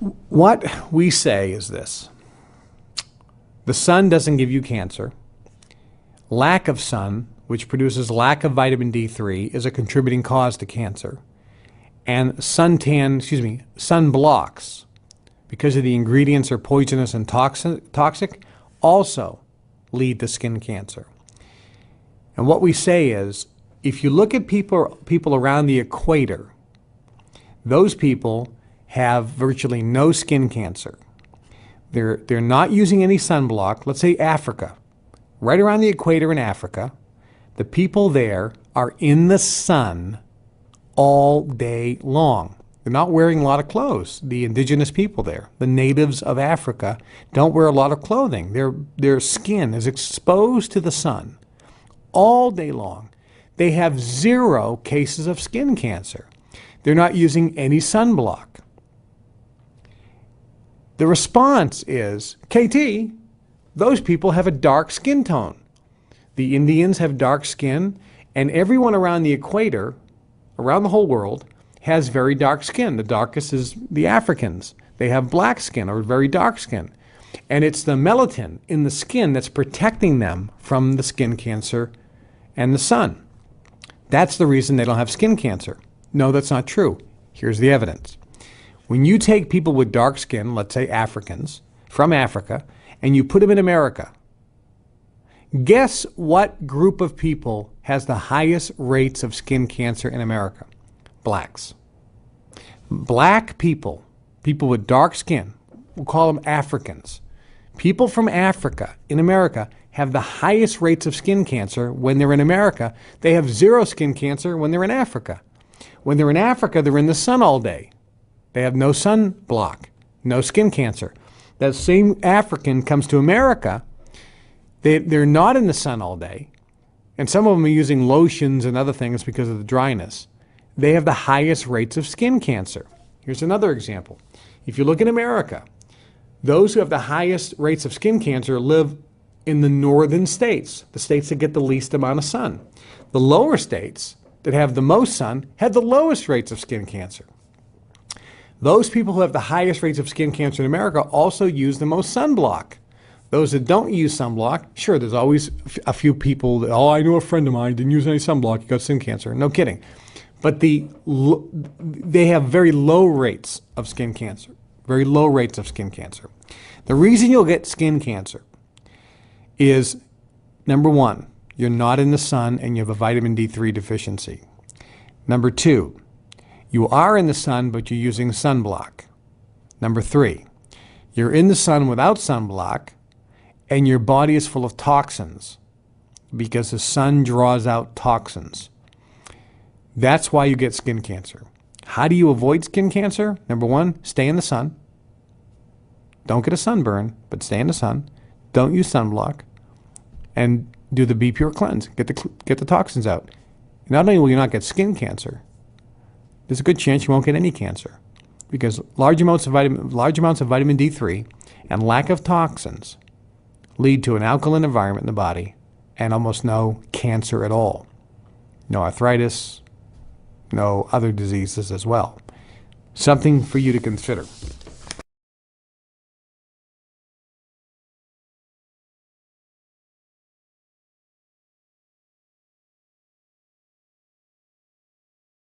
What we say is this: the sun doesn't give you cancer. Lack of sun, which produces lack of vitamin D3, is a contributing cause to cancer. And sunblocks, because of the ingredients are poisonous and toxic, also lead to skin cancer. And what we say is, if you look at people around the equator, those people have virtually no skin cancer. They're not using any sunblock. Let's say Africa. Right around the equator in Africa, the people there are in the sun all day long. They're not wearing a lot of clothes. The indigenous people there, the natives of Africa, don't wear a lot of clothing. Their skin is exposed to the sun all day long. They have 0 cases of skin cancer. They're not using any sunblock. The response is, KT, those people have a dark skin tone. The Indians have dark skin, and everyone around the equator, around the whole world, has very dark skin. The darkest is the Africans. They have black skin or very dark skin. And it's the melatonin in the skin that's protecting them from the skin cancer and the sun. That's the reason they don't have skin cancer. No, that's not true. Here's the evidence. When you take people with dark skin, let's say Africans, from Africa, and you put them in America, guess what group of people has the highest rates of skin cancer in America? Blacks. Black people, people with dark skin, we'll call them Africans. People from Africa in America have the highest rates of skin cancer when they're in America. They have 0 skin cancer when they're in Africa. When they're in Africa, they're in the sun all day. They have no sunblock, no skin cancer. That same African comes to America, they're not in the sun all day, and some of them are using lotions and other things because of the dryness. They have the highest rates of skin cancer. Here's another example. If you look in America, those who have the highest rates of skin cancer live in the northern states, the states that get the least amount of sun. The lower states that have the most sun have the lowest rates of skin cancer. Those people who have the highest rates of skin cancer in America also use the most sunblock. Those that don't use sunblock, sure, there's always a few people that, oh, I know a friend of mine didn't use any sunblock, he got skin cancer. No kidding. But they have very low rates of skin cancer, very low rates of skin cancer. The reason you'll get skin cancer is, number 1, you're not in the sun and you have a vitamin D3 deficiency. Number 2, you are in the sun, but you're using sunblock. Number 3, you're in the sun without sunblock, and your body is full of toxins because the sun draws out toxins. That's why you get skin cancer. How do you avoid skin cancer? Number 1, stay in the sun. Don't get a sunburn, but stay in the sun. Don't use sunblock. And do the Be Pure cleanse. Get the toxins out. Not only will you not get skin cancer, there's a good chance you won't get any cancer, because large amounts of vitamin D3 and lack of toxins lead to an alkaline environment in the body and almost no cancer at all. No arthritis, no other diseases as well. Something for you to consider.